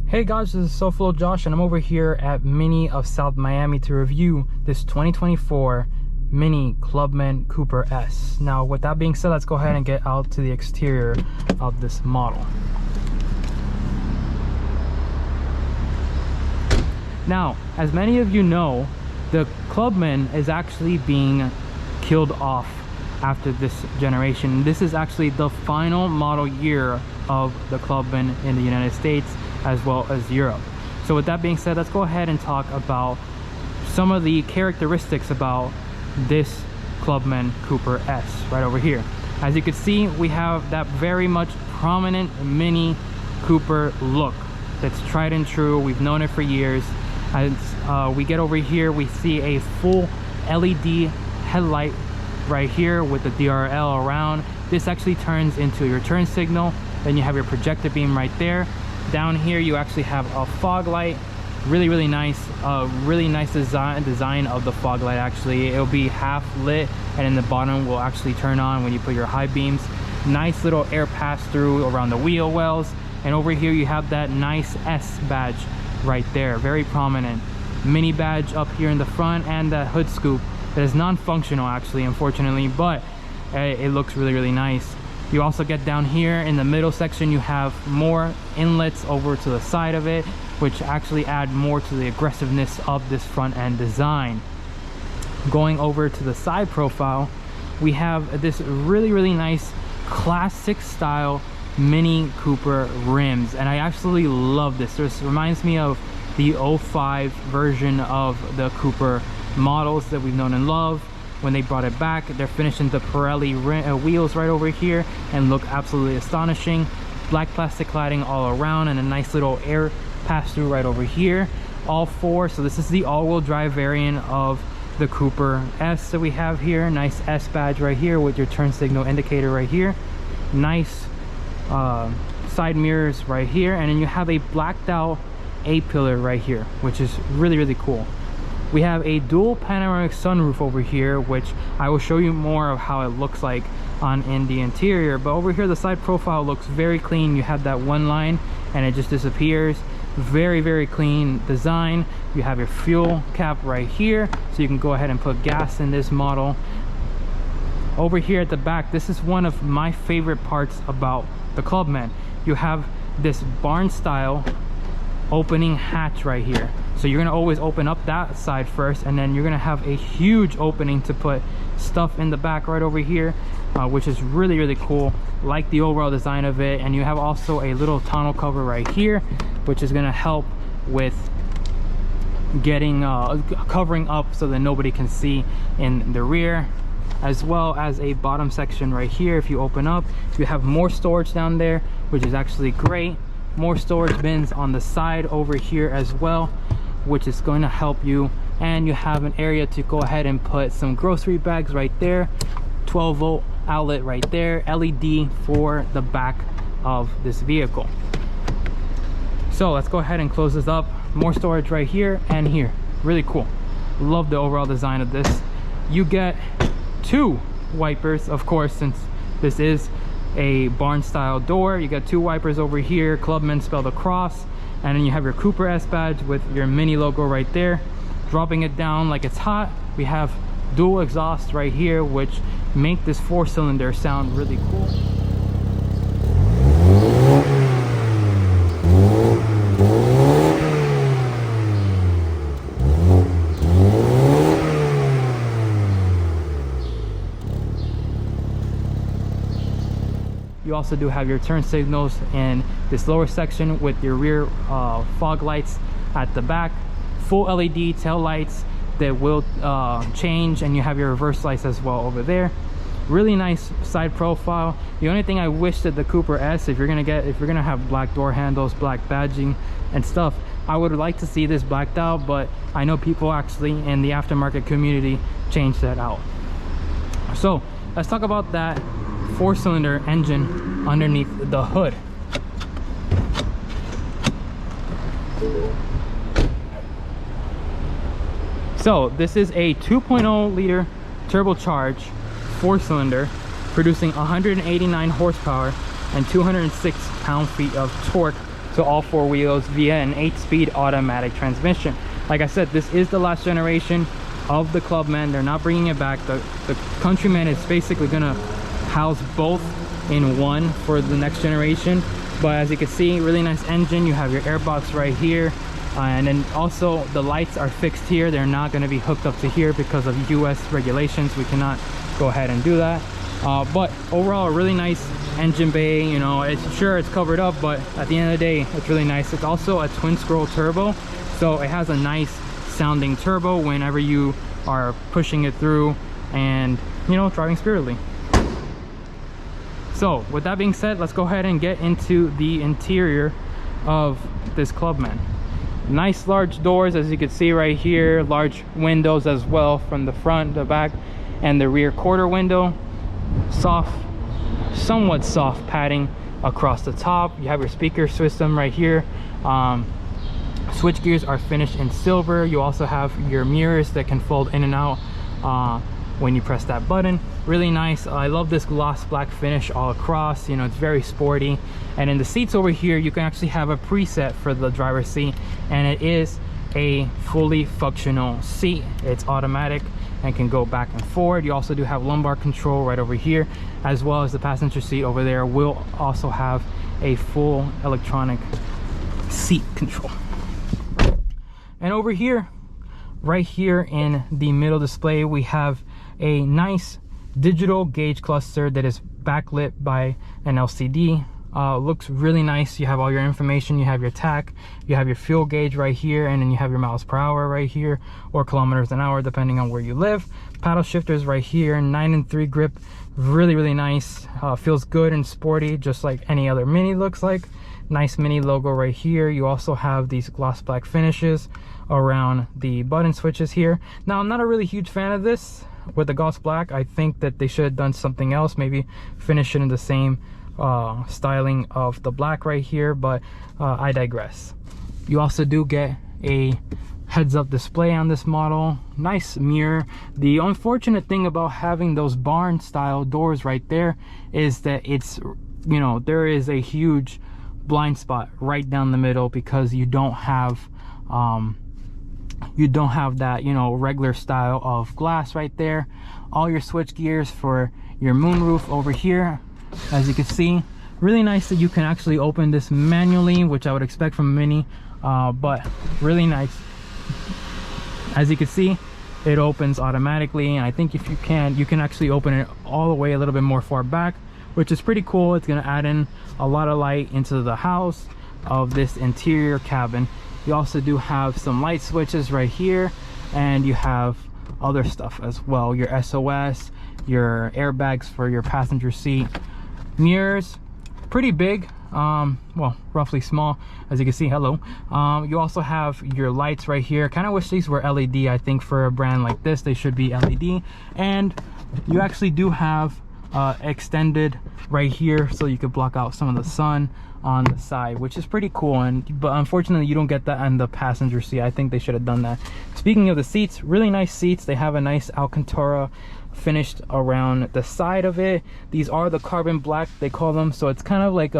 Hey guys, this is SoFlo Josh and I'm over here at Mini of South Miami to review this 2024 Mini Clubman Cooper S. Now with that being said, let's go ahead and get out to the exterior of this model. Now, as many of you know, the Clubman is actually being killed off after this generation. This is actually the final model year of the Clubman in the United States as well as Europe. So with that being said, let's go ahead and talk about some of the characteristics about this Clubman Cooper S right over here. As you can see, we have that very much prominent Mini Cooper look that's tried and true. We've known it for years. As we get over here, we see a full LED headlight right here with the DRL around. This actually turns into your turn signal. Then you have your projector beam right there. Down here you actually have a fog light. Really nice design of the fog light. Actually, it'll be half lit and in the bottom will actually turn on when you put your high beams. Nice little air pass through around the wheel wells, and over here you have that nice S badge right there, very prominent Mini badge up here in the front, and that hood scoop that is non-functional actually, unfortunately, but it looks really nice. You also get down here in the middle section, you have more inlets over to the side of it, which actually add more to the aggressiveness of this front end design. Going over to the side profile, we have this really nice classic style Mini Cooper rims, and I absolutely love this. This reminds me of the 05 version of the Cooper models that we've known and loved. When they brought it back, they're finishing the Pirelli wheels right over here and look absolutely astonishing. Black plastic cladding all around and a nice little air pass through right over here. All four, so this is the all-wheel drive variant of the Cooper S that we have here. Nice S badge right here with your turn signal indicator right here. Nice side mirrors right here, and then you have a blacked out A-pillar right here, which is really cool. We have a dual panoramic sunroof over here, which I will show you more of how it looks like in the interior. But over here, the side profile looks very clean. You have that one line and it just disappears. Very clean design. You have your fuel cap right here, so you can go ahead and put gas in this model. Over here at the back, this is one of my favorite parts about the Clubman. You have this barn style opening hatch right here, so you're gonna always open up that side first, and then you're gonna have a huge opening to put stuff in the back right over here, which is really cool. Like the overall design of it. And you have also a little tonneau cover right here, which is gonna help with getting covering up so that nobody can see in the rear, as well as a bottom section right here. If you open up, you have more storage down there, which is actually great. More storage bins on the side over here as well, which is going to help you. And you have an area to go ahead and put some grocery bags right there. 12-volt outlet right there. LED for the back of this vehicle. So let's go ahead and close this up. More storage right here and here. Really cool. Love the overall design of this. You get two wipers, of course, since this is a barn style door. You got two wipers over here, Clubman spelled across, and then you have your Cooper S badge with your Mini logo right there. Dropping it down like it's hot, we have dual exhaust right here, which make this 4-cylinder sound really cool. You also do have your turn signals in this lower section with your rear fog lights at the back. Full LED tail lights that will change, and you have your reverse lights as well over there. Really nice side profile. The only thing I wish that the Cooper S, if you're gonna have black door handles, black badging and stuff, I would like to see this blacked out, but I know people actually in the aftermarket community changed that out. So let's talk about that 4-cylinder engine underneath the hood. So this is a 2.0 liter turbocharged 4-cylinder, producing 189 horsepower and 206 pound-feet of torque to all 4 wheels via an 8-speed automatic transmission. Like I said, this is the last generation of the Clubman. They're not bringing it back. The Countryman is basically gonna house both in one for the next generation. But as you can see, really nice engine. You have your airbox right here, and then also the lights are fixed here. They're not going to be hooked up to here because of US regulations. We cannot go ahead and do that. But overall, a really nice engine bay. You know, it's covered up, but at the end of the day, it's really nice. It's also a twin scroll turbo, so it has a nice sounding turbo whenever you are pushing it through and, you know, driving spiritedly. So with that being said, let's go ahead and get into the interior of this Clubman. Nice large doors, as you can see right here, large windows as well from the front, the back, and the rear quarter window. Soft, somewhat soft padding across the top. You have your speaker system right here. Switch gears are finished in silver. You also have your mirrors that can fold in and out when you press that button. Really nice. I love this gloss black finish all across. You know, it's very sporty. And in the seats over here, you can actually have a preset for the driver's seat, and it is a fully functional seat. It's automatic and can go back and forward. You also do have lumbar control right over here, as well as the passenger seat over there will also have a full electronic seat control. And over here, right here in the middle display, we have a nice digital gauge cluster that is backlit by an LCD. Looks really nice. You have all your information. You have your tach, you have your fuel gauge right here, and then you have your miles per hour right here, or kilometers an hour depending on where you live. Paddle shifters right here, 9-3 grip, really nice. Feels good and sporty, just like any other Mini looks like. Nice Mini logo right here. You also have these gloss black finishes around the button switches here. Now, I'm not a really huge fan of this with the gloss black. I think that they should have done something else, maybe finish it in the same styling of the black right here, but I digress. You also do get a heads-up display on this model. Nice mirror. The unfortunate thing about having those barn style doors right there is that it's, you know, there is a huge blind spot right down the middle because you don't have that, you know, regular style of glass right there. All your switch gears for your moonroof over here, as you can see. Really nice that you can actually open this manually, which I would expect from Mini, but really nice. As you can see, it opens automatically, and I think if you can actually open it all the way a little bit more far back, which is pretty cool. It's going to add in a lot of light into the house of this interior cabin. You also do have some light switches right here, and you have other stuff as well. Your SOS, your airbags for your passenger seat. Mirrors, pretty big, well, roughly small, as you can see. Hello. You also have your lights right here. Kind of wish these were LED. I think for a brand like this, they should be LED. And you actually do have extended right here, so you could block out some of the sun on the side, which is pretty cool. But unfortunately, you don't get that on the passenger seat. I think they should have done that. Speaking of the seats, really nice seats. They have a nice Alcantara finished around the side of it. These are the carbon black, they call them. So it's kind of like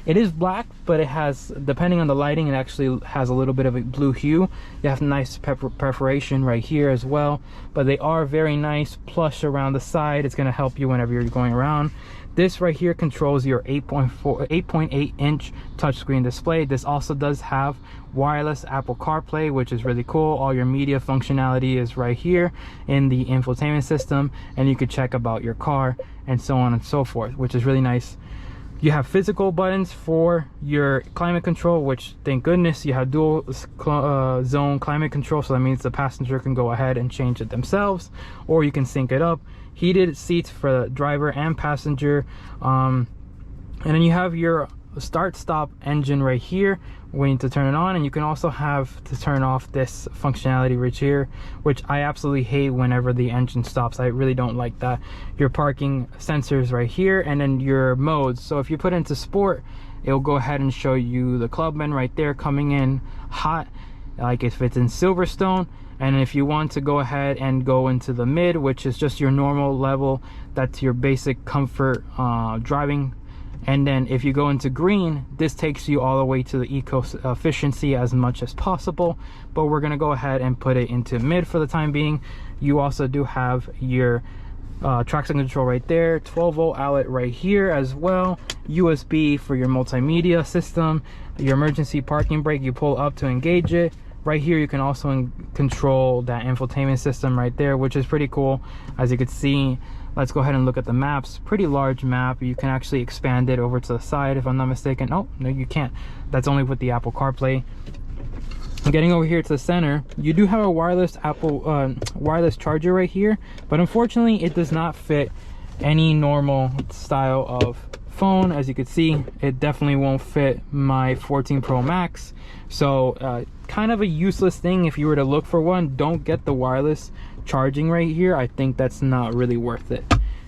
it is black, but it has, depending on the lighting, it actually has a little bit of a blue hue. You have nice perforation right here as well, but they are very nice, plush around the side. It's going to help you whenever you're going around. This right here controls your 8.8 inch touchscreen display. This also does have wireless Apple CarPlay, which is really cool. All your media functionality is right here in the infotainment system, and you could check about your car and so on and so forth, which is really nice. You have physical buttons for your climate control, which thank goodness you have dual zone climate control, so that means the passenger can go ahead and change it themselves, or you can sync it up. Heated seats for the driver and passenger, and then you have your start stop engine right here when you need to turn it on, and you can also have to turn off this functionality right here, which I absolutely hate whenever the engine stops. I really don't like that. Your parking sensors right here, and then your modes. So if you put it into sport, it'll go ahead and show you the Clubman right there coming in hot, like if it's in Silverstone, And if you want to go ahead and go into the mid, which is just your normal level, that's your basic comfort driving. And then if you go into green, this takes you all the way to the eco efficiency as much as possible, but we're going to go ahead and put it into mid for the time being. You also do have your traction control right there, 12-volt outlet right here as well, USB for your multimedia system, your emergency parking brake, you pull up to engage it. Right here you can also control that infotainment system right there, which is pretty cool. As you can see, let's go ahead and look at the maps. Pretty large map. You can actually expand it over to the side if I'm not mistaken. Oh no, you can't. That's only with the Apple CarPlay. Getting over here to the center, you do have a wireless wireless charger right here, but unfortunately it does not fit any normal style of phone. As you can see, it definitely won't fit my 14 Pro Max, so kind of a useless thing. If you were to look for one, don't get the wireless charging right here. I think that's not really worth it.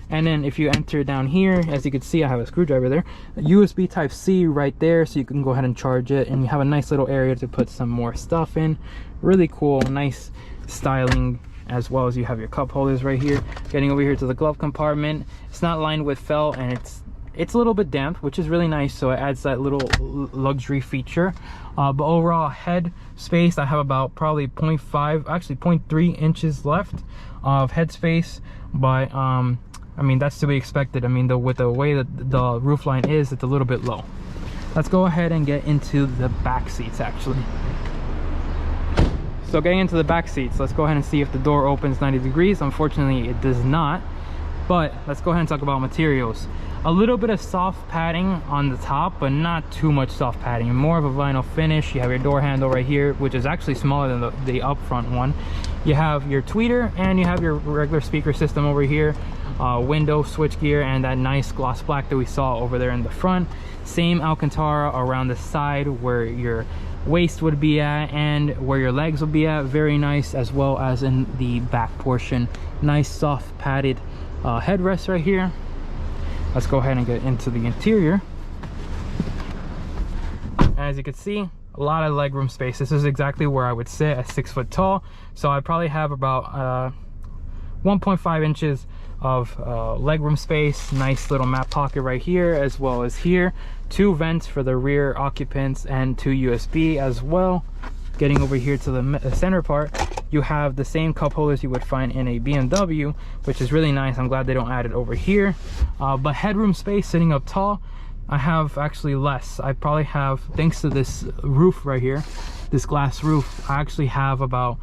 And then if you enter down here, as you can see, I have a screwdriver there, USB type C right there, so you can go ahead and charge it, and you have a nice little area to put some more stuff in. Really cool, nice styling, as well as you have your cup holders right here. Getting over here to the glove compartment, it's not lined with felt, and it's a little bit damp, which is really nice, so it adds that little luxury feature. But overall head space, I have about probably 0.5, actually 0.3 inches left of head space, but I mean, that's to be expected. I mean, with the way that the roofline is, it's a little bit low. Let's go ahead and get into the back seats actually. So getting into the back seats, let's go ahead and see if the door opens 90 degrees. Unfortunately, it does not. But let's go ahead and talk about materials. A little bit of soft padding on the top, but not too much soft padding. More of a vinyl finish. You have your door handle right here, which is actually smaller than the up front one. You have your tweeter, and you have your regular speaker system over here. Window switchgear, and that nice gloss black that we saw over there in the front. Same Alcantara around the side where your waist would be at and where your legs will be at. Very nice, as well as in the back portion. Nice soft padded headrest right here. Let's go ahead and get into the interior. As you can see, a lot of legroom space. This is exactly where I would sit at 6 foot tall, so I probably have about 1.5 inches of legroom space. Nice little map pocket right here, as well as here. 2 vents for the rear occupants and 2 USB as well. Getting over here to the center part, you have the same cup holders you would find in a BMW, which is really nice. I'm glad they don't add it over here. But headroom space, sitting up tall, I have actually less. I probably have, thanks to this roof right here, this glass roof, I actually have about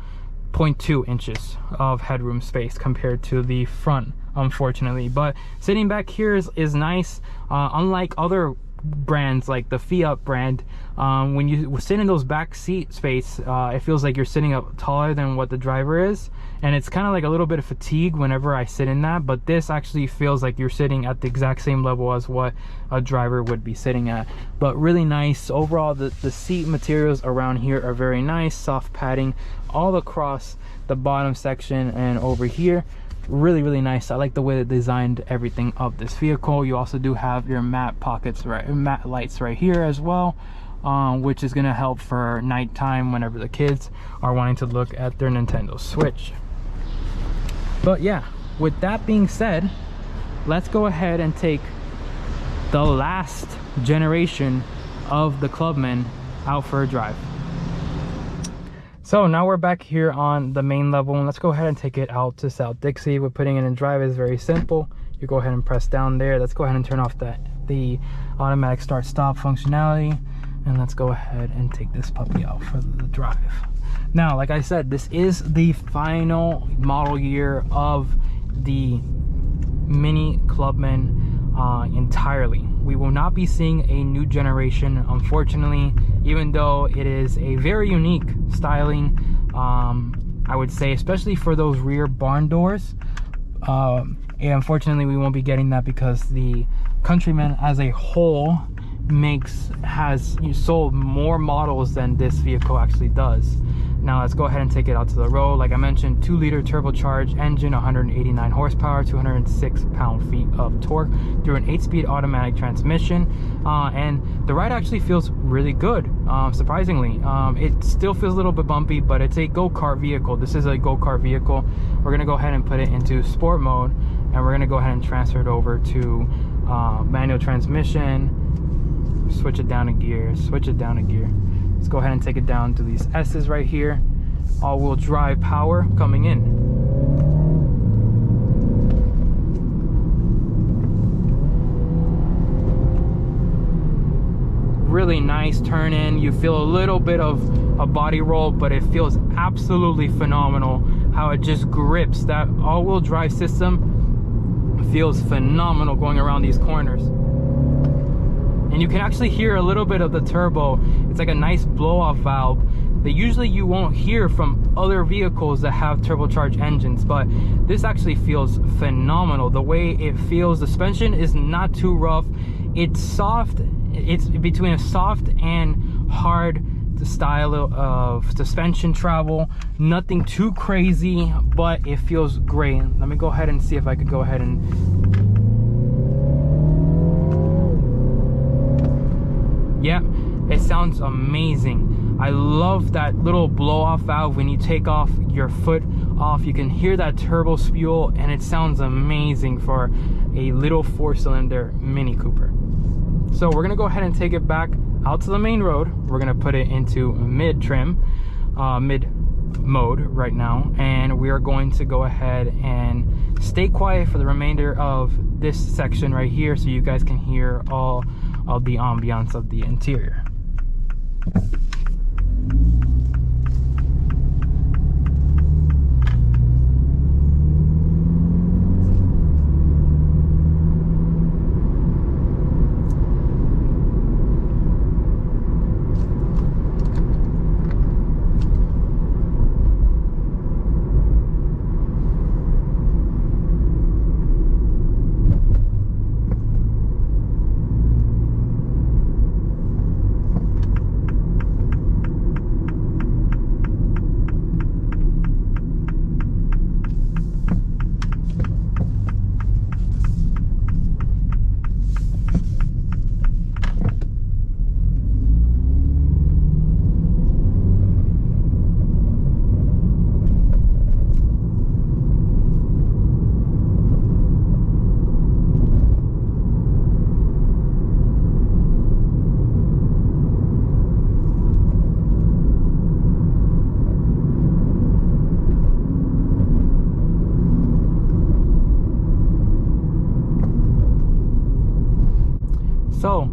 0.2 inches of headroom space compared to the front, unfortunately. But sitting back here is nice. Unlike other brands like the Fiat brand, when you sit in those back seat space, it feels like you're sitting up taller than what the driver is, and it's kind of like a little bit of fatigue whenever I sit in that. But this actually feels like you're sitting at the exact same level as what a driver would be sitting at. But really nice overall. The seat materials around here are very nice, soft padding all across the bottom section and over here. Really nice. I like the way they designed everything of this vehicle. You also do have your matte pockets, right, matte lights right here as well, which is going to help for nighttime whenever the kids are wanting to look at their Nintendo Switch. But yeah, with that being said, let's go ahead and take the last generation of the Clubman out for a drive. So now we're back here on the main level, and let's go ahead and take it out to South Dixie. We're putting it in drive. Is very simple. You go ahead and press down there. Let's go ahead and turn off the automatic start stop functionality, and let's go ahead and take this puppy out for the drive. Now, like I said, this is the final model year of the Mini Clubman entirely. We will not be seeing a new generation, unfortunately, even though it is a very unique styling, I would say, especially for those rear barn doors. And unfortunately, we won't be getting that because the Countryman as a whole has sold more models than this vehicle actually does. Now let's go ahead and take it out to the road. Like I mentioned, 2-liter turbocharged engine, 189 horsepower, 206 pound-feet of torque through an 8-speed automatic transmission. And the ride actually feels really good, surprisingly. It still feels a little bit bumpy, but it's a go-kart vehicle. This is a go-kart vehicle. We're gonna go ahead and put it into sport mode, and we're gonna go ahead and transfer it over to manual transmission. Switch it down a gear, switch it down a gear. Let's go ahead and take it down to these S's right here. All-wheel drive power coming in. Really nice turn in. You feel a little bit of a body roll, but it feels absolutely phenomenal how it just grips. That all-wheel drive system feels phenomenal going around these corners. And you can actually hear a little bit of the turbo. It's like a nice blow-off valve that usually you won't hear from other vehicles that have turbocharged engines, but this actually feels phenomenal. The way it feels, the suspension is not too rough. It's soft. It's between a soft and hard style of suspension travel. Nothing too crazy, but it feels great. Let me go ahead and see if I could go ahead and... Yeah, it sounds amazing. I love that little blow-off valve. When you take off your foot off, you can hear that turbo spew, and it sounds amazing for a little 4-cylinder Mini Cooper. So we're gonna go ahead and take it back out to the main road. We're gonna put it into mid mode right now, and we are going to go ahead and stay quiet for the remainder of this section right here, so you guys can hear all of the ambiance of the interior. So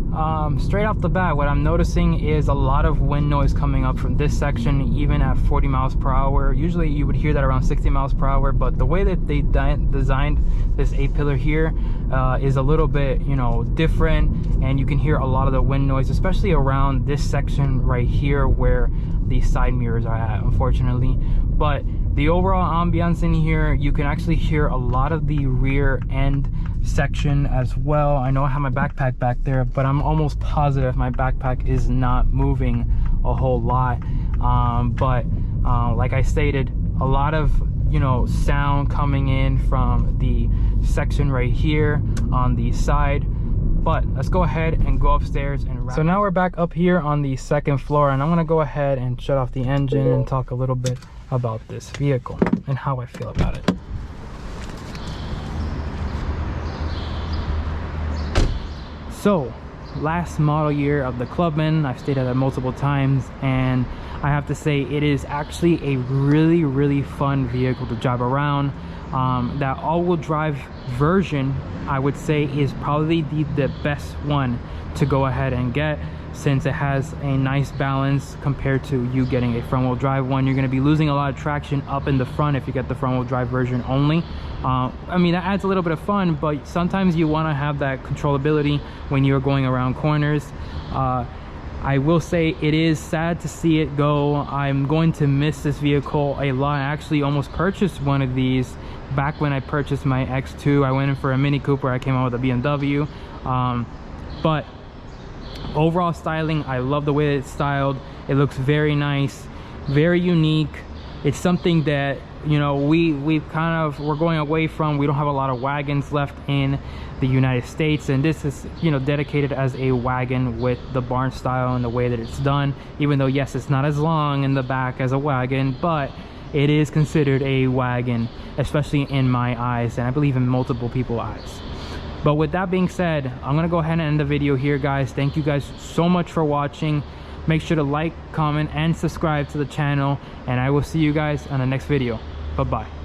straight off the bat, what I'm noticing is a lot of wind noise coming up from this section, even at 40 miles per hour. Usually you would hear that around 60 miles per hour, but the way that they designed this A-pillar here is a little bit, you know, different, and you can hear a lot of the wind noise, especially around this section right here where the side mirrors are at, unfortunately. But the overall ambiance in here, you can actually hear a lot of the rear end section as well. I know I have my backpack back there, but I'm almost positive my backpack is not moving a whole lot. Like I stated, a lot of, you know, sound coming in from the section right here on the side. But let's go ahead and go upstairs and wrap. So now we're back up here on the second floor, and I'm gonna go ahead and shut off the engine and talk a little bit about this vehicle and how I feel about it. So, last model year of the Clubman, I've stated that multiple times, and I have to say it is actually a really fun vehicle to drive around. That all-wheel drive version, I would say, is probably the best one to go ahead and get, since it has a nice balance compared to you getting a front-wheel drive one. You're going to be losing a lot of traction up in the front if you get the front-wheel drive version only. I mean, that adds a little bit of fun, but sometimes you want to have that controllability when you're going around corners. I will say it is sad to see it go. I'm going to miss this vehicle a lot. I actually almost purchased one of these back when I purchased my X2. I went in for a Mini Cooper. I came out with a BMW. But overall styling, I love the way it's styled. It looks very nice. very unique. It's something that, you know, we're going away from. We don't have a lot of wagons left in the United States, and this is, you know, dedicated as a wagon with the barn style and the way that it's done. Even though, yes, it's not as long in the back as a wagon, but it is considered a wagon, especially in my eyes, and I believe in multiple people's eyes. But with that being said, I'm gonna go ahead and end the video here, guys. Thank you guys so much for watching. Make sure to like, comment, and subscribe to the channel, and I will see you guys on the next video. Bye-bye.